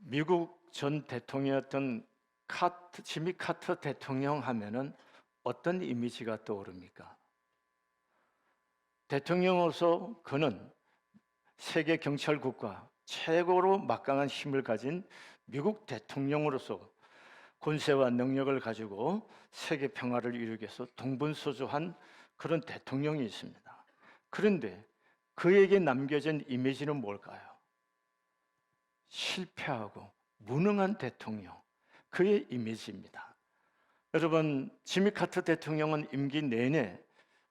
미국 전 대통령이었던 지미 카터 대통령 하면은 어떤 이미지가 떠오릅니까? 대통령으로서 그는 세계 경찰국가 최고로 막강한 힘을 가진 미국 대통령으로서 권세와 능력을 가지고 세계 평화를 이루기 위해서 동분서주한 그런 대통령이 있습니다. 그런데 그에게 남겨진 이미지는 뭘까요? 실패하고 무능한 대통령, 그의 이미지입니다. 여러분, 지미 카터 대통령은 임기 내내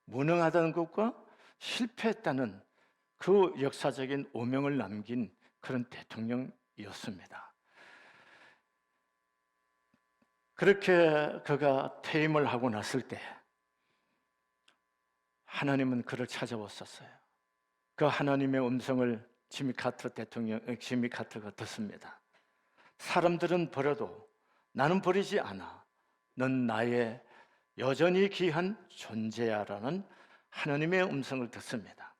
무능하다는 것과 실패했다는 그 역사적인 오명을 남긴 그런 대통령이었습니다. 그렇게 그가 퇴임을 하고 났을 때 하나님은 그를 찾아왔었어요. 그 하나님의 음성을 지미 카터가 듣습니다. 사람들은 버려도 나는 버리지 않아. 넌 나의 여전히 귀한 존재야라는 하나님의 음성을 듣습니다.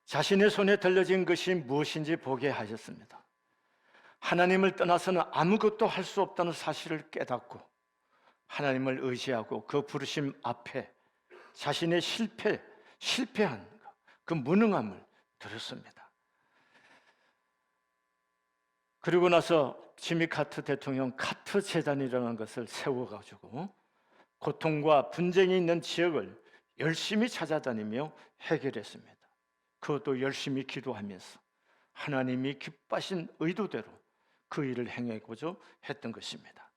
자신의 손에 들려진 것이 무엇인지 보게 하셨습니다. 하나님을 떠나서는 아무것도 할 수 없다는 사실을 깨닫고 하나님을 의지하고 그 부르심 앞에 자신의 실패한 그 무능함을 들었습니다. 그리고 나서 지미 카터 대통령 카터 재단이라는 것을 세워가지고 고통과 분쟁이 있는 지역을 열심히 찾아다니며 해결했습니다. 그것도 열심히 기도하면서 하나님이 기뻐하신 의도대로 그 일을 행하고자 했던 것입니다.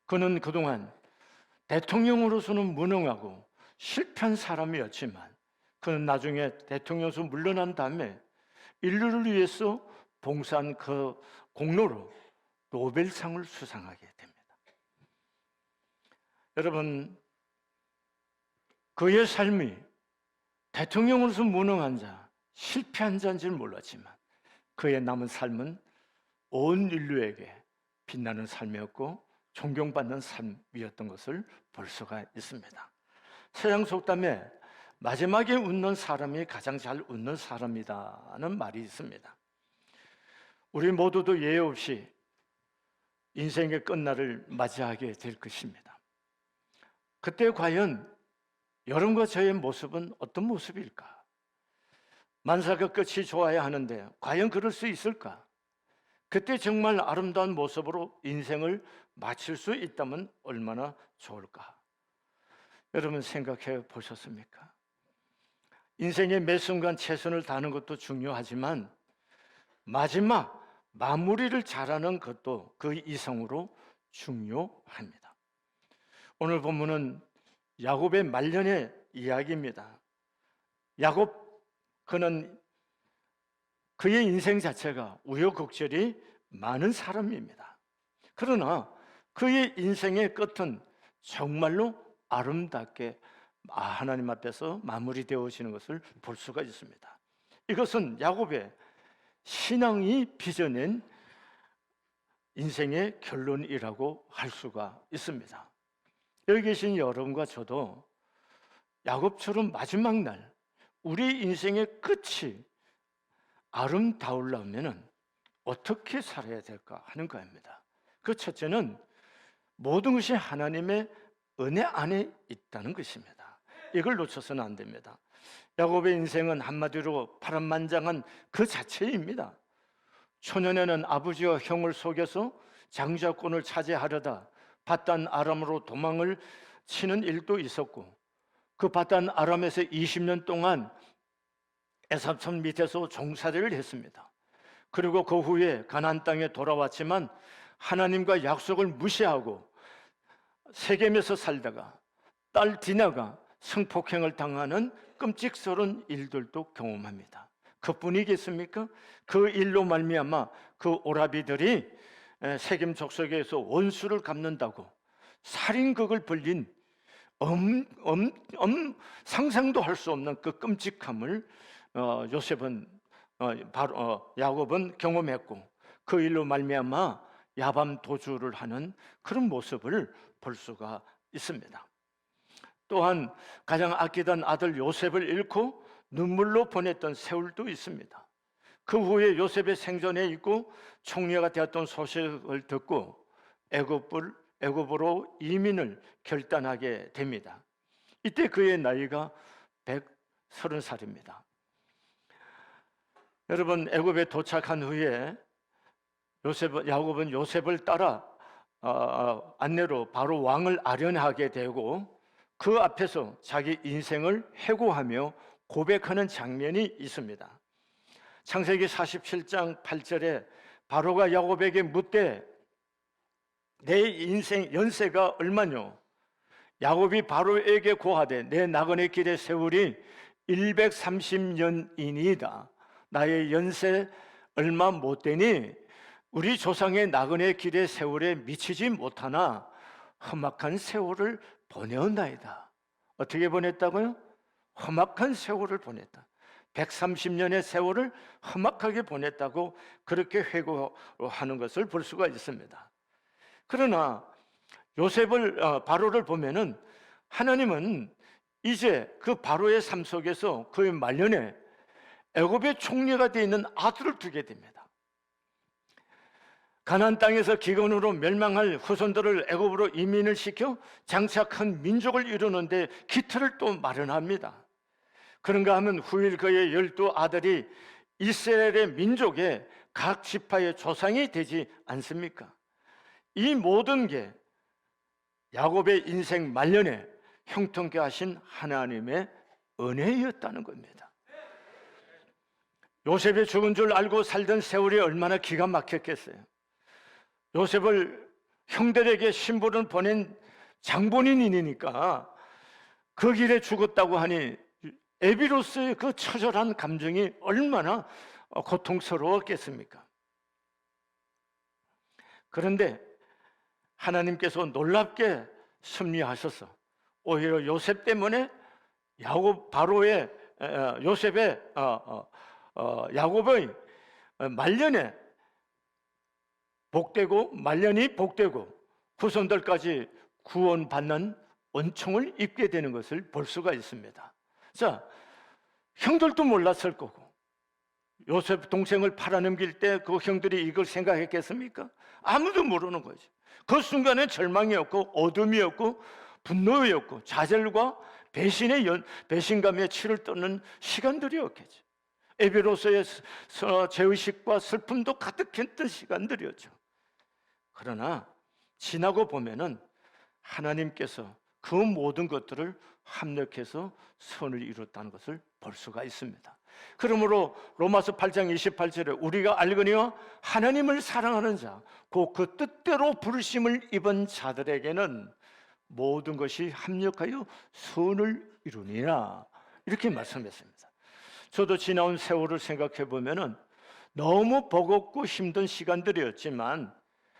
그는 그동안 대통령으로서는 무능하고 실패한 사람이었지만 그는 나중에 대통령에서 물러난 다음에 인류를 위해서 봉사한 그 공로로 노벨상을 수상하게 됩니다. 여러분, 그의 삶이 대통령으로서 무능한 자, 실패한 자인지는 몰랐지만 그의 남은 삶은 온 인류에게 빛나는 삶이었고 존경받는 삶이었던 것을 볼 수가 있습니다. 서양 속담에 마지막에 웃는 사람이 가장 잘 웃는 사람이다는 말이 있습니다. 우리 모두도 예외 없이 인생의 끝날을 맞이하게 될 것입니다. 그때 과연 여러분과 저의 모습은 어떤 모습일까? 만사가 끝이 좋아야 하는데 과연 그럴 수 있을까? 그때 정말 아름다운 모습으로 인생을 마칠 수 있다면 얼마나 좋을까? 여러분 생각해 보셨습니까? 인생의 매 순간 최선을 다하는 것도 중요하지만 마지막 마무리를 잘하는 것도 그 이상으로 중요합니다. 오늘 본문은 야곱의 말년의 이야기입니다. 야곱, 그는 그의 인생 자체가 우여곡절이 많은 사람입니다. 그러나 그의 인생의 끝은 정말로 아름답게 하나님 앞에서 마무리되어지는 것을 볼 수가 있습니다. 이것은 야곱의 신앙이 빚어낸 인생의 결론이라고 할 수가 있습니다. 여기 계신 여러분과 저도 야곱처럼 마지막 날 우리 인생의 끝이 아름다우려면 어떻게 살아야 될까 하는 겁니다. 그 첫째는 모든 것이 하나님의 은혜 안에 있다는 것입니다. 이걸 놓쳐서는 안 됩니다. 야곱의 인생은 한마디로 파란만장한 그 자체입니다. 초년에는 아버지와 형을 속여서 장자권을 차지하려다 바단 아람으로 도망을 치는 일도 있었고 그 바단 아람에서 20년 동안 에삽산 밑에서 종살이를 했습니다. 그리고 그 후에 가나안 땅에 돌아왔지만 하나님과 약속을 무시하고 세겜에서 살다가 딸 디나가 성폭행을 당하는 끔찍스러운 일들도 경험합니다. 그뿐이겠습니까? 그 일로 말미암아 그 오라비들이 세겜 족속에서 원수를 갚는다고 살인극을 벌린 상상도 할 수 없는 그 끔찍함을 야곱은 경험했고 그 일로 말미암아 야밤 도주를 하는 그런 모습을 볼 수가 있습니다. 또한 가장 아끼던 아들 요셉을 잃고 눈물로 보냈던 세월도 있습니다. 그 후에 요셉의 생존에 있고 총리가 되었던 소식을 듣고 애굽으로 이민을 결단하게 됩니다. 이때 그의 나이가 130살입니다. 여러분, 애굽에 도착한 후에 야곱은 요셉을 따라 안내로 바로 왕을 아련하게 되고 그 앞에서 자기 인생을 해고하며 고백하는 장면이 있습니다. 창세기 47장 8절에 바로가 야곱에게 묻되 내 인생 연세가 얼마뇨? 야곱이 바로에게 고하되 내 나그네 길의 세월이 130년이니이다. 나의 연세 얼마 못되니 우리 조상의 나그네 길의 세월에 미치지 못하나 험악한 세월을 보내었나이다. 어떻게 보냈다고요? 험악한 세월을 보냈다. 130년의 세월을 험악하게 보냈다고 그렇게 회고하는 것을 볼 수가 있습니다. 그러나 바로를 보면은 하나님은 이제 그 바로의 삶 속에서 그의 말년에 애굽의 총리가 되어 있는 아들을 두게 됩니다. 가나안 땅에서 기근으로 멸망할 후손들을 애굽으로 이민을 시켜 장착한 민족을 이루는데 기틀을 또 마련합니다. 그런가 하면 후일 그의 12 아들이 이스라엘의 민족의 각 지파의 조상이 되지 않습니까? 이 모든 게 야곱의 인생 말년에 형통케 하신 하나님의 은혜였다는 겁니다. 요셉이 죽은 줄 알고 살던 세월이 얼마나 기가 막혔겠어요. 요셉을 형들에게 신부를 보낸 장본인이니까 그 길에 죽었다고 하니 애비로서의 그 처절한 감정이 얼마나 고통스러웠겠습니까? 그런데 하나님께서 놀랍게 섭리하셔서 오히려 요셉 때문에 야곱의 말년에 말년이 복되고 후손들까지 구원받는 은총을 입게 되는 것을 볼 수가 있습니다. 자, 형들도 몰랐을 거고 요셉 동생을 팔아넘길 때 그 형들이 이걸 생각했겠습니까? 아무도 모르는 거죠. 그 순간에 절망이었고 어둠이었고 분노였고 좌절과 배신감에 치를 떠는 시간들이었겠죠. 애비로서의 죄의식과 슬픔도 가득했던 시간들이었죠. 그러나 지나고 보면은 하나님께서 그 모든 것들을 합력해서 선을 이뤘다는 것을 볼 수가 있습니다. 그러므로 로마서 8장 28절에 우리가 알거니와 하나님을 사랑하는 자, 곧 그 뜻대로 부르심을 입은 자들에게는 모든 것이 합력하여 선을 이루니라, 이렇게 말씀했습니다. 저도 지나온 세월을 생각해 보면은 너무 버겁고 힘든 시간들이었지만,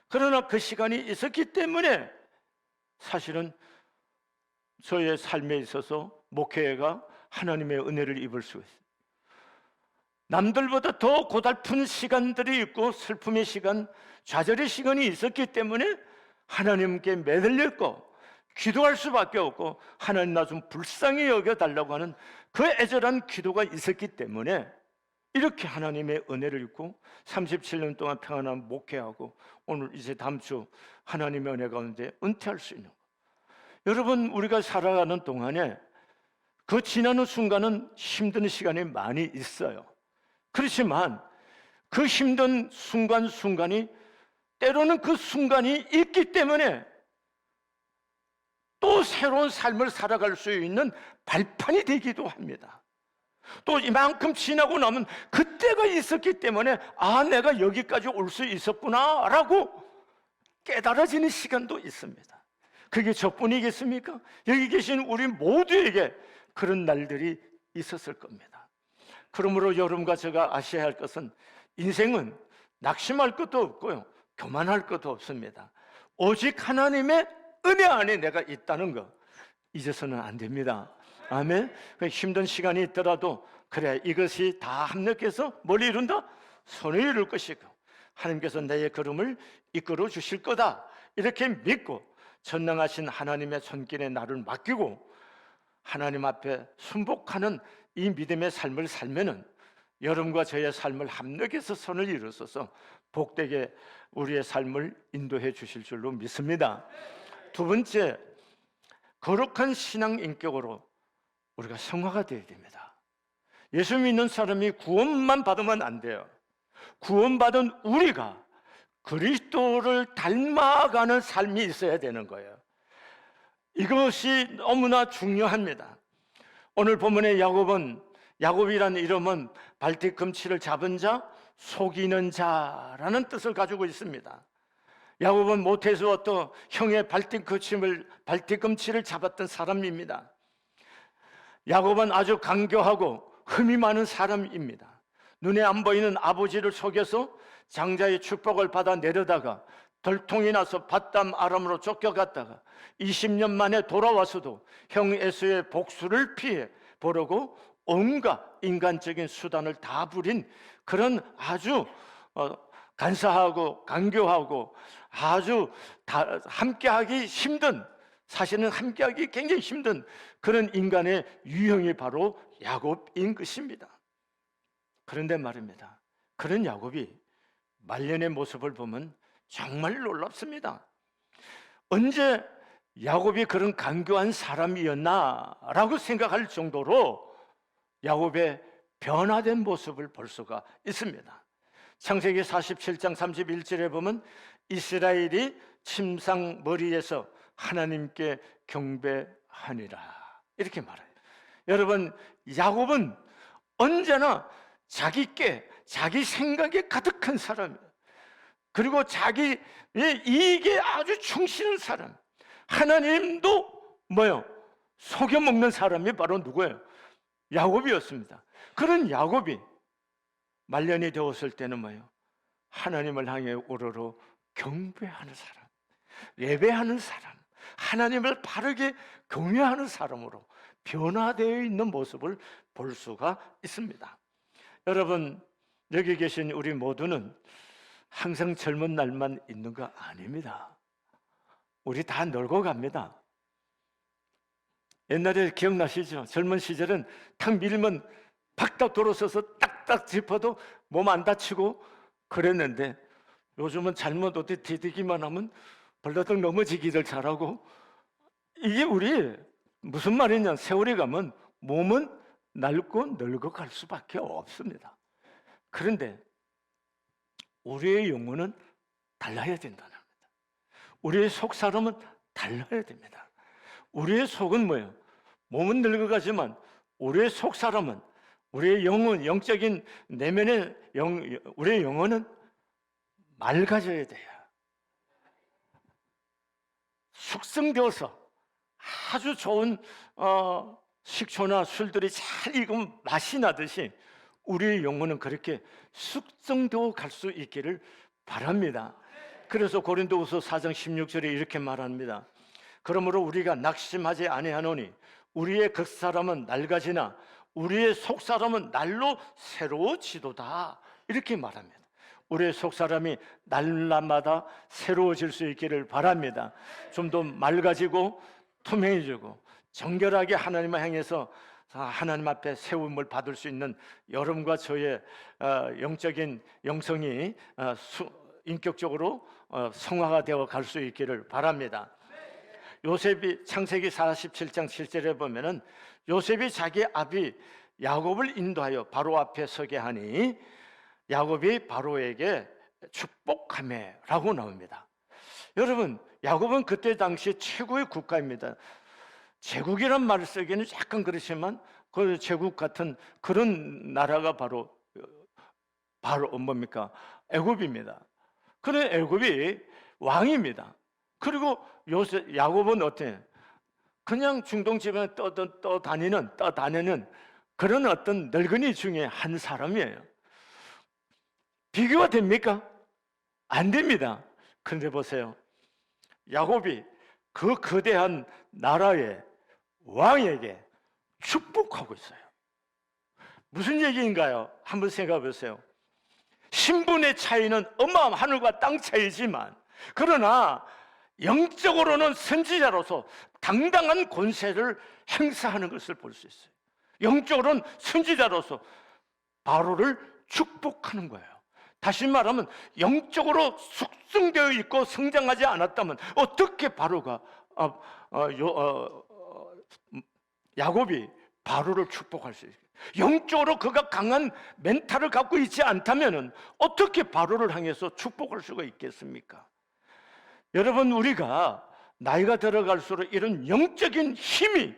그러나 그 시간이 있었기 때문에 사실은 저의 삶에 있어서 목회가 하나님의 은혜를 입을 수 있어요. 남들보다 더 고달픈 시간들이 있고 슬픔의 시간, 좌절의 시간이 있었기 때문에 하나님께 매달렸고 기도할 수밖에 없고 하나님 나 좀 불쌍히 여겨달라고 하는 그 애절한 기도가 있었기 때문에 이렇게 하나님의 은혜를 입고 37년 동안 평안한 목회하고 오늘 이제 다음 주 하나님의 은혜 가운데 은퇴할 수 있는 거. 여러분, 우리가 살아가는 동안에 그 지나는 순간은 힘든 시간이 많이 있어요. 그렇지만 그 힘든 순간순간이 때로는 그 순간이 있기 때문에 또 새로운 삶을 살아갈 수 있는 발판이 되기도 합니다. 또 이만큼 지나고 나면 그때가 있었기 때문에 내가 여기까지 올 수 있었구나 라고 깨달아지는 시간도 있습니다. 그게 저뿐이겠습니까? 여기 계신 우리 모두에게 그런 날들이 있었을 겁니다. 그러므로 여러분과 제가 아셔야 할 것은 인생은 낙심할 것도 없고요, 교만할 것도 없습니다. 오직 하나님의 은혜 안에 내가 있다는 거 잊어서는 안 됩니다. 아멘. 힘든 시간이 있더라도 그래, 이것이 다 합력해서 뭘 이룬다? 선을 이룰 것이고 하나님께서 내 걸음을 이끌어 주실 거다, 이렇게 믿고 전능하신 하나님의 손길에 나를 맡기고 하나님 앞에 순복하는 이 믿음의 삶을 살면은 여러분과 저의 삶을 합력해서 선을 이루소서 복되게 우리의 삶을 인도해 주실 줄로 믿습니다. 두 번째, 거룩한 신앙 인격으로 우리가 성화가 되어야 됩니다. 예수 믿는 사람이 구원만 받으면 안 돼요. 구원받은 우리가 그리스도를 닮아가는 삶이 있어야 되는 거예요. 이것이 너무나 중요합니다. 오늘 본문의 야곱이라는 이름은 발뒤꿈치를 잡은 자, 속이는 자라는 뜻을 가지고 있습니다. 야곱은 모태에서부터 형의 발뒤꿈치를 잡았던 사람입니다. 야곱은 아주 간교하고 흠이 많은 사람입니다. 눈에 안 보이는 아버지를 속여서 장자의 축복을 받아 내려다가 들통이 나서 밧담 아람으로 쫓겨갔다가 20년 만에 돌아와서도 형 에서의 복수를 피해 보려고 온갖 인간적인 수단을 다 부린 그런 아주 간사하고 간교하고 아주 함께하기 힘든, 사실은 함께하기 굉장히 힘든 그런 인간의 유형이 바로 야곱인 것입니다. 그런데 말입니다, 그런 야곱이 말년의 모습을 보면 정말 놀랍습니다. 언제 야곱이 그런 간교한 사람이었나라고 생각할 정도로 야곱의 변화된 모습을 볼 수가 있습니다. 창세기 47장 31절에 보면 이스라엘이 침상 머리에서 하나님께 경배하니라 이렇게 말해요. 여러분, 야곱은 언제나 자기 생각에 가득한 사람이에요. 그리고 자기의 이익에 아주 충실한 사람, 하나님도 속여먹는 사람이 바로 누구예요? 야곱이었습니다. 그런 야곱이 말년이 되었을 때는 하나님을 향해 우러러 경배하는 사람, 예배하는 사람, 하나님을 바르게 경외하는 사람으로 변화되어 있는 모습을 볼 수가 있습니다. 여러분, 여기 계신 우리 모두는 항상 젊은 날만 있는 거 아닙니다. 우리 다 늙어 갑니다. 옛날에 기억나시죠? 젊은 시절은 탁 밀면 박딱 돌아서서 딱딱 짚어도 몸 안 다치고 그랬는데 요즘은 잘못 어디 디디기만 하면 벌떡 넘어지기를 잘하고, 이게 우리 무슨 말이냐, 세월이 가면 몸은 낡고 늙어갈 수밖에 없습니다. 그런데 우리의 영혼은 달라야 된다는 겁니다. 우리의 속사람은 달라야 됩니다. 우리의 속은 몸은 늙어가지만 우리의 속사람은, 우리의 영혼, 영적인 내면의 우리의 영혼은 맑아져야 돼요. 숙성되어서 아주 좋은 식초나 술들이 잘 익으면 맛이 나듯이 우리의 영혼은 그렇게 숙성되어 갈 수 있기를 바랍니다. 그래서 고린도후서 4장 16절에 이렇게 말합니다. 그러므로 우리가 낙심하지 아니하노니 우리의 겉사람은 낡아지나 우리의 속사람은 날로 새로워지도다, 이렇게 말합니다. 우리의 속사람이 날마다 새로워질 수 있기를 바랍니다. 좀 더 맑아지고 투명해지고 정결하게 하나님을 향해서 하나님 앞에 세움을 받을 수 있는 여러분과 저의 영적인 영성이 인격적으로 성화가 되어 갈 수 있기를 바랍니다. 요셉이 창세기 47장 7절에 보면은 요셉이 자기 아비 야곱을 인도하여 바로 앞에 서게 하니 야곱이 바로에게 축복하매라고 나옵니다. 여러분, 야곱은 그때 당시 최고의 국가입니다. 제국이란 말을 쓰기에는 약간 그렇지만 그 제국 같은 그런 나라가 바로 뭡니까? 애굽입니다. 그런 애굽이 왕입니다. 그리고 야곱은 어때요? 그냥 중동 집안에 떠다니는 그런 어떤 늙은이 중에 한 사람이에요. 비교가 됩니까? 안 됩니다. 그런데 보세요, 야곱이 그 거대한 나라의 왕에게 축복하고 있어요. 무슨 얘기인가요? 한번 생각해 보세요. 신분의 차이는 어마어마한 하늘과 땅 차이지만, 그러나 영적으로는 선지자로서 당당한 권세를 행사하는 것을 볼 수 있어요. 영적으로는 선지자로서 바로를 축복하는 거예요. 다시 말하면 영적으로 숙성되어 있고 성장하지 않았다면 어떻게 바로가 야곱이 바로를 축복할 수 있을까요? 영적으로 그가 강한 멘탈을 갖고 있지 않다면 어떻게 바로를 향해서 축복할 수가 있겠습니까? 여러분, 우리가 나이가 들어갈수록 이런 영적인 힘이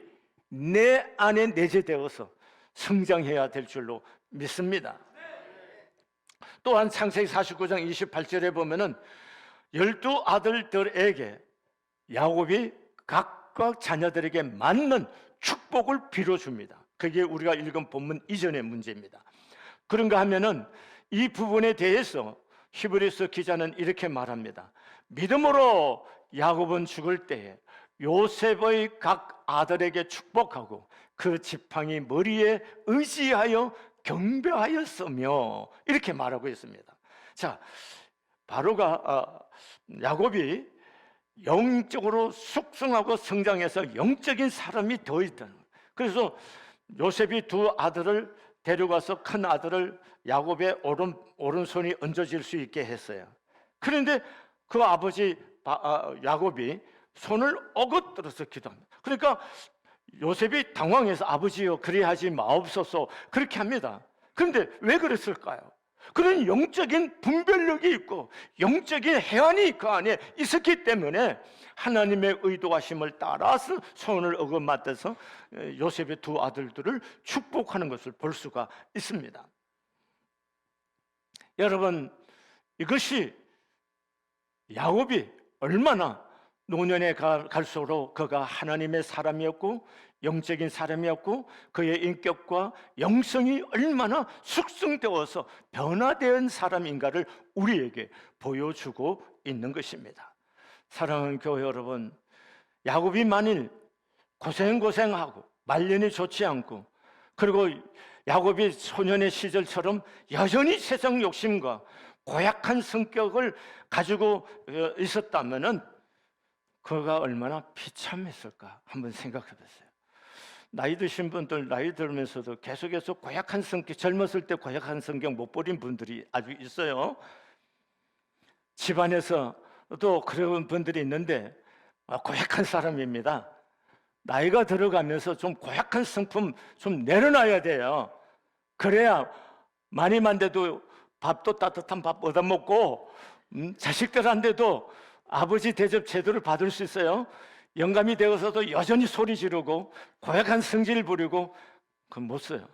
내 안에 내재되어서 성장해야 될 줄로 믿습니다. 또한 창세기 49장 28절에 보면은 12아들들에게 야곱이 각각 자녀들에게 맞는 축복을 빌어줍니다. 그게 우리가 읽은 본문 이전의 문제입니다. 그런가 하면은 이 부분에 대해서 히브리서 기자는 이렇게 말합니다. 믿음으로 야곱은 죽을 때에 요셉의 각 아들에게 축복하고 그 지팡이 머리에 의지하여 경배하였으며 이렇게 말하고 있습니다. 자, 바로가 야곱이 영적으로 숙성하고 성장해서 영적인 사람이 되어 있다는 거예요. 그래서 요셉이 두 아들을 데려가서 큰 아들을 야곱의 오른손이 얹어질 수 있게 했어요. 그런데 그 아버지 야곱이 손을 어긋들어서 기도합니다. 그러니까 요셉이 당황해서 아버지여 그리하지 마옵소서 그렇게 합니다. 그런데 왜 그랬을까요? 그런 영적인 분별력이 있고 영적인 해안이 그 안에 있었기 때문에 하나님의 의도하심을 따라서 손을 어긋맞대서 요셉의 두 아들들을 축복하는 것을 볼 수가 있습니다. 여러분, 이것이 야곱이 얼마나 노년에 갈수록 그가 하나님의 사람이었고 영적인 사람이었고 그의 인격과 영성이 얼마나 숙성되어서 변화된 사람인가를 우리에게 보여주고 있는 것입니다. 사랑하는 교회 여러분, 야곱이 만일 고생하고 말년이 좋지 않고 그리고 야곱이 소년의 시절처럼 여전히 세상 욕심과 고약한 성격을 가지고 있었다면은 그가 얼마나 비참했을까 한번 생각해 보세요. 나이 드신 분들 나이 들면서도 계속해서 고약한 성격, 젊었을 때 고약한 성격 못 버린 분들이 아주 있어요. 집안에서도 그런 분들이 있는데 고약한 사람입니다. 나이가 들어가면서 좀 고약한 성품 좀 내려놔야 돼요. 그래야 많이만데도 밥도 따뜻한 밥 얻어먹고 자식들한테도 아버지 대접 제도를 받을 수 있어요. 영감이 되어서도 여전히 소리 지르고 고약한 성질을 부리고 그건 못 써요.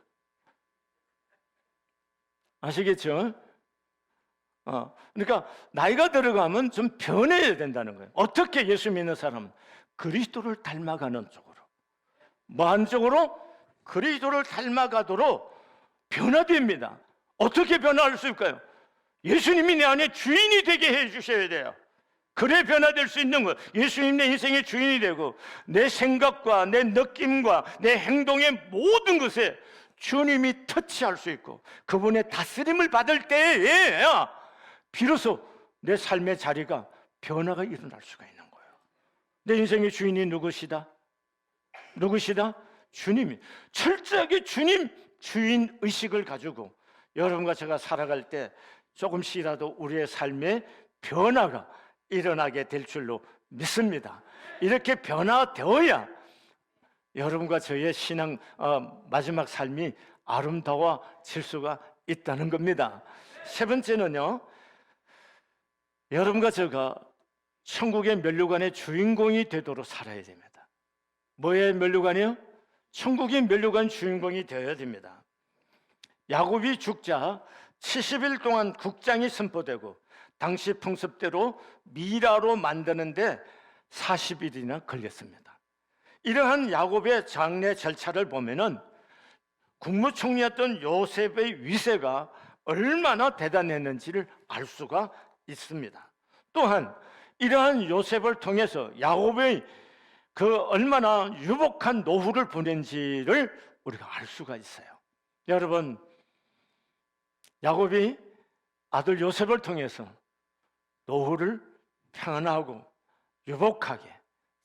아시겠죠? 그러니까 나이가 들어가면 좀 변해야 된다는 거예요. 어떻게 예수 믿는 사람은 그리스도를 닮아가는 쪽으로, 뭐한 쪽으로 그리스도를 닮아가도록 변화됩니다. 어떻게 변화할 수 있을까요? 예수님이 내 안에 주인이 되게 해주셔야 돼요. 그래 변화될 수 있는 거예요. 예수님 내 인생의 주인이 되고 내 생각과 내 느낌과 내 행동의 모든 것에 주님이 터치할 수 있고 그분의 다스림을 받을 때에 비로소 내 삶의 자리가 변화가 일어날 수가 있는 거예요. 내 인생의 주인이 누구시다? 주님이. 철저하게 주인 의식을 가지고 여러분과 제가 살아갈 때 조금씩이라도 우리의 삶에 변화가 일어나게 될 줄로 믿습니다. 이렇게 변화되어야 여러분과 저의 신앙 마지막 삶이 아름다워질 수가 있다는 겁니다. 세 번째는요, 여러분과 제가 천국의 면류관의 주인공이 되도록 살아야 됩니다. 뭐의 면류관이요? 천국의 면류관 주인공이 되어야 됩니다. 야곱이 죽자 70일 동안 국장이 선포되고 당시 풍습대로 미라로 만드는데 40일이나 걸렸습니다. 이러한 야곱의 장례 절차를 보면은 국무총리였던 요셉의 위세가 얼마나 대단했는지를 알 수가 있습니다. 또한 이러한 요셉을 통해서 야곱의 그 얼마나 유복한 노후를 보낸지를 우리가 알 수가 있어요. 여러분, 야곱이 아들 요셉을 통해서 노후를 평안하고 유복하게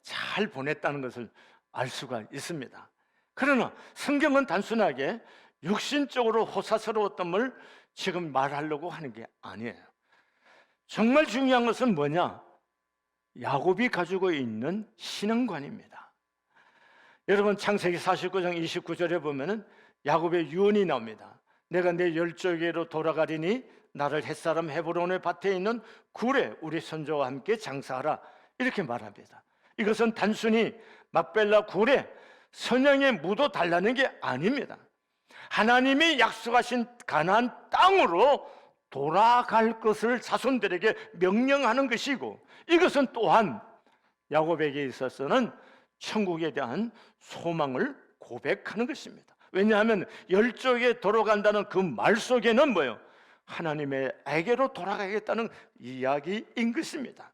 잘 보냈다는 것을 알 수가 있습니다. 그러나 성경은 단순하게 육신적으로 호사스러웠던걸 지금 말하려고 하는 게 아니에요. 정말 중요한 것은 뭐냐? 야곱이 가지고 있는 신앙관입니다. 여러분 창세기 49장 29절에 보면은 야곱의 유언이 나옵니다. 내가 내 열조에게로 돌아가리니 나를 햇사람 헤브론의 밭에 있는 굴에 우리 선조와 함께 장사하라, 이렇게 말합니다. 이것은 단순히 막벨라 굴에 선양에 묻어 달라는 게 아닙니다. 하나님이 약속하신 가나안 땅으로 돌아갈 것을 자손들에게 명령하는 것이고, 이것은 또한 야곱에게 있어서는 천국에 대한 소망을 고백하는 것입니다. 왜냐하면 열조에 돌아간다는 그 말 속에는 뭐예요? 하나님에게로 돌아가겠다는 이야기인 것입니다.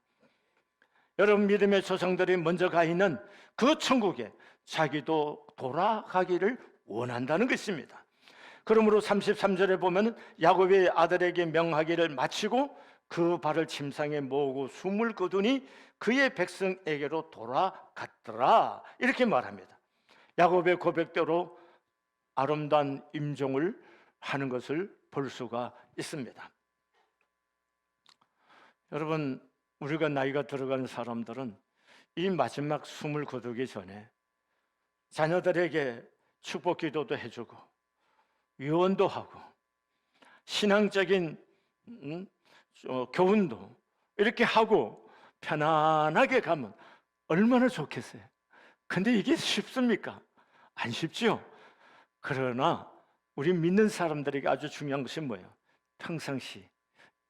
여러분, 믿음의 조상들이 먼저 가 있는 그 천국에 자기도 돌아가기를 원한다는 것입니다. 그러므로 33절에 보면 야곱의 아들에게 명하기를 마치고 그 발을 침상에 모으고 숨을 거두니 그의 백성에게로 돌아갔더라, 이렇게 말합니다. 야곱의 고백대로 아름다운 임종을 하는 것을 볼 수가 있습니다. 여러분, 우리가 나이가 들어가는 사람들은 이 마지막 숨을 거두기 전에 자녀들에게 축복 기도도 해주고 유언도 하고 신앙적인 교훈도 이렇게 하고 편안하게 가면 얼마나 좋겠어요. 근데 이게 쉽습니까? 안 쉽죠. 그러나 우리 믿는 사람들에게 아주 중요한 것이 뭐예요? 평상시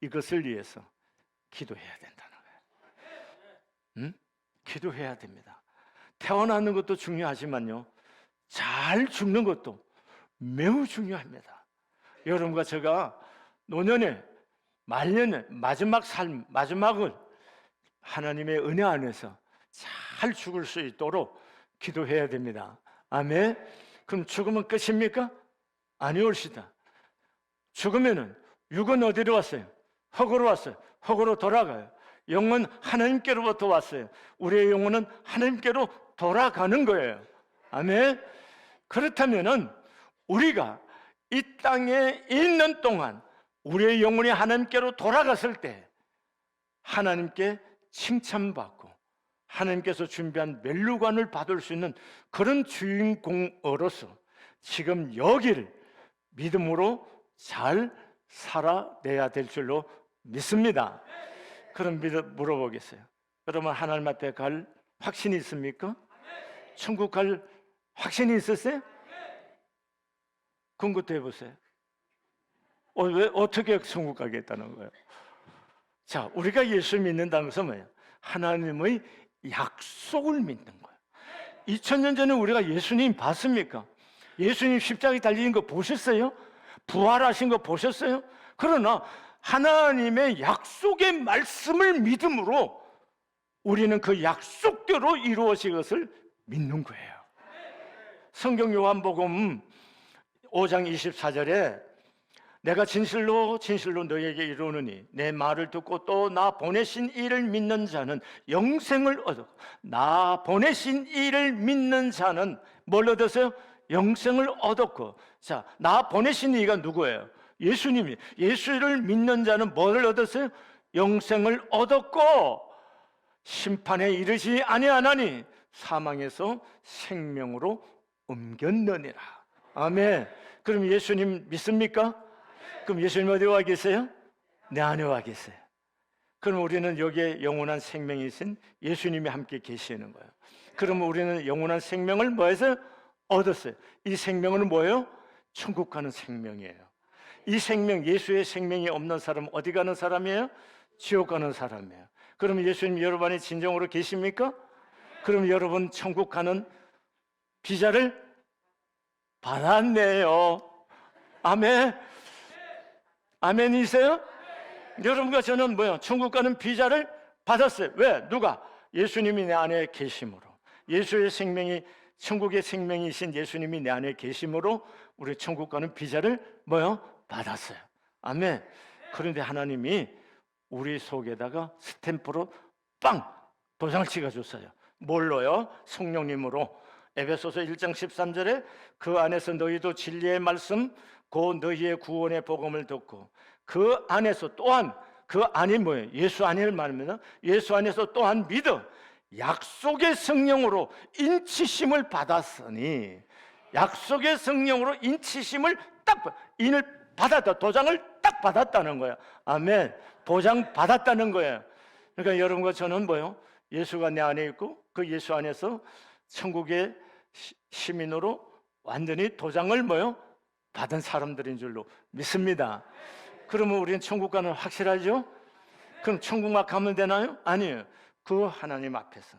이것을 위해서 기도해야 된다는 거예요. 기도해야 됩니다. 태어나는 것도 중요하지만요, 잘 죽는 것도 매우 중요합니다. 여러분과 제가 노년에 말년에 마지막 삶, 마지막을 하나님의 은혜 안에서 잘 죽을 수 있도록 기도해야 됩니다. 아멘. 그럼 죽으면 끝입니까? 아니올시다. 죽으면은 육은 어디로 왔어요? 흙으로 왔어요. 흙으로 돌아가요. 영은 하나님께로부터 왔어요. 우리의 영혼은 하나님께로 돌아가는 거예요. 아멘. 그렇다면은 우리가 이 땅에 있는 동안 우리의 영혼이 하나님께로 돌아갔을 때 하나님께 칭찬받고 하나님께서 준비한 멸류관을 받을 수 있는 그런 주인공으로서 지금 여기를 믿음으로 잘 살아내야 될 줄로 믿습니다. 그럼 물어보겠어요. 여러분, 하나님 앞에 갈 확신이 있습니까? 천국 갈 확신이 있으세요? 그럼 그것도 해보세요. 왜 어떻게 천국 가겠다는 거예요? 자, 우리가 예수 믿는다는 것은 뭐예요? 하나님의 약속을 믿는 거예요. 2000년 전에 우리가 예수님 봤습니까? 예수님 십자가에 달리는 거 보셨어요? 부활하신 거 보셨어요? 그러나 하나님의 약속의 말씀을 믿음으로 우리는 그 약속대로 이루어질 것을 믿는 거예요. 성경 요한복음 5장 24절에 내가 진실로 진실로 너에게 이르노니 내 말을 듣고 또 나 보내신 이를 믿는 자는 영생을 얻었고, 나 보내신 이를 믿는 자는 뭘 얻었어요? 영생을 얻었고. 자, 나 보내신 이가 누구예요? 예수님이. 예수를 믿는 자는 뭘 얻었어요? 영생을 얻었고 심판에 이르지 아니하나니 사망에서 생명으로 옮겼느니라. 아멘. 그럼 예수님 믿습니까? 그럼 예수님 어디 와 계세요? 내 안에 와 계세요. 그럼 우리는 여기에 영원한 생명이신 예수님이 함께 계시는 거예요. 그러면 우리는 영원한 생명을 뭐해서 얻었어요? 이 생명은 뭐예요? 천국 가는 생명이에요. 이 생명, 예수의 생명이 없는 사람은 어디 가는 사람이에요? 지옥 가는 사람이에요. 그럼 예수님 여러분 안에 진정으로 계십니까? 그럼 여러분 천국 가는 비자를 받았네요. 아멘. 아멘이세요? 여러분과 저는 뭐요? 천국 가는 비자를 받았어요. 왜? 누가? 예수님이 내 안에 계심으로. 예수의 생명이, 천국의 생명이신 예수님이 내 안에 계심으로 우리 천국 가는 비자를 뭐요? 받았어요. 아멘. 그런데 하나님이 우리 속에다가 스탬프로 빵! 도장을 찍어줬어요. 뭘로요? 성령님으로. 에베소서 1장 13절에 그 안에서 너희도 진리의 말씀 곧 너희의 구원의 복음을 듣고 그 안에서 또한 그 안이 뭐예요? 예수 안을 말합니다. 예수 안에서 또한 믿어 약속의 성령으로 인치심을 받았으니 약속의 성령으로 인치심을 인을 받았다. 도장을 딱 받았다는 거예요. 아멘. 도장 받았다는 거예요. 그러니까 여러분과 저는 뭐예요? 예수가 내 안에 있고 그 예수 안에서 천국의 시민으로 완전히 도장을 뭐예요? 받은 사람들인 줄로 믿습니다. 그러면 우리는 천국 가는 확실하죠? 그럼 천국만 가면 되나요? 아니에요. 그 하나님 앞에서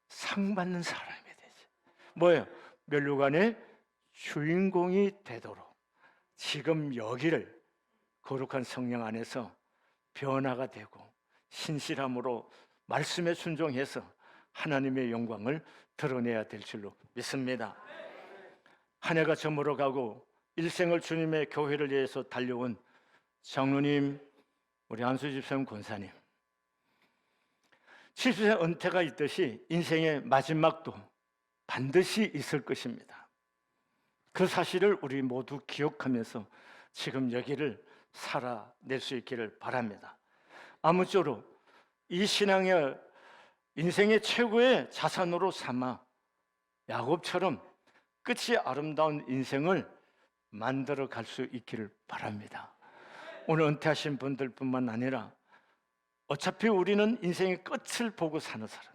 상 받는 사람이 되지. 뭐예요? 면류관의 주인공이 되도록 지금 여기를 거룩한 성령 안에서 변화가 되고 신실함으로 말씀에 순종해서 하나님의 영광을 드러내야 될 줄로 믿습니다. 한 해가 저물어가고 일생을 주님의 교회를 위해서 달려온 장로님, 우리 안수 집사님, 권사님, 70세 은퇴가 있듯이 인생의 마지막도 반드시 있을 것입니다. 그 사실을 우리 모두 기억하면서 지금 여기를 살아낼 수 있기를 바랍니다. 아무쪼록 이 신앙의 인생의 최고의 자산으로 삼아 야곱처럼 끝이 아름다운 인생을 만들어 갈 수 있기를 바랍니다. 오늘 은퇴하신 분들뿐만 아니라 어차피 우리는 인생의 끝을 보고 사는 사람,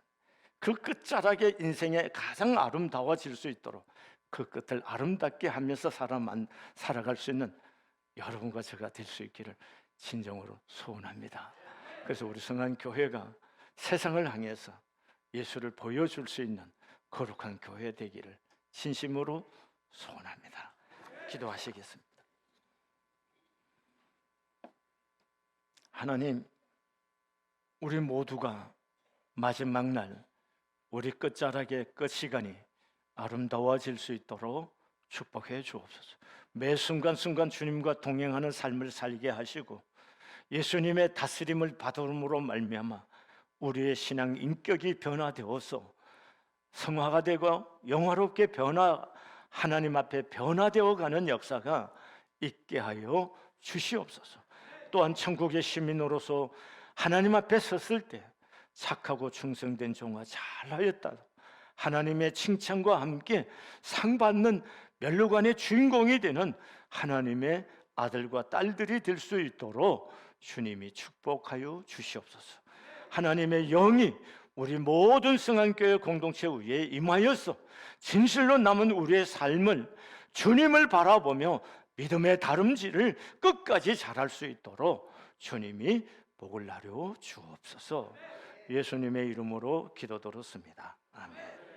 그 끝자락에 인생이 가장 아름다워질 수 있도록 그 끝을 아름답게 하면서 살아갈 수 있는 여러분과 제가 될 수 있기를 진정으로 소원합니다. 그래서 우리 성안교회가 세상을 향해서 예수를 보여줄 수 있는 거룩한 교회 되기를 진심으로 소원합니다. 기도하시겠습니다. 하나님, 우리 모두가 마지막 날 우리 끝자락의 끝 시간이 아름다워질 수 있도록 축복해 주옵소서. 매 순간순간 주님과 동행하는 삶을 살게 하시고 예수님의 다스림을 받음으로 말미암아 우리의 신앙 인격이 변화되어서 성화가 되고 영화롭게 하나님 앞에 변화되어 가는 역사가 있게 하여 주시옵소서. 또한 천국의 시민으로서 하나님 앞에 섰을 때 착하고 충성된 종아 잘하였다, 하나님의 칭찬과 함께 상 받는 면류관의 주인공이 되는 하나님의 아들과 딸들이 될 수 있도록 주님이 축복하여 주시옵소서. 하나님의 영이 우리 모든 성안교회 공동체 위에 임하여서 진실로 남은 우리의 삶을 주님을 바라보며 믿음의 다름질을 끝까지 잘할 수 있도록 주님이 복을 나려 주옵소서. 예수님의 이름으로 기도드렸습니다. 아멘.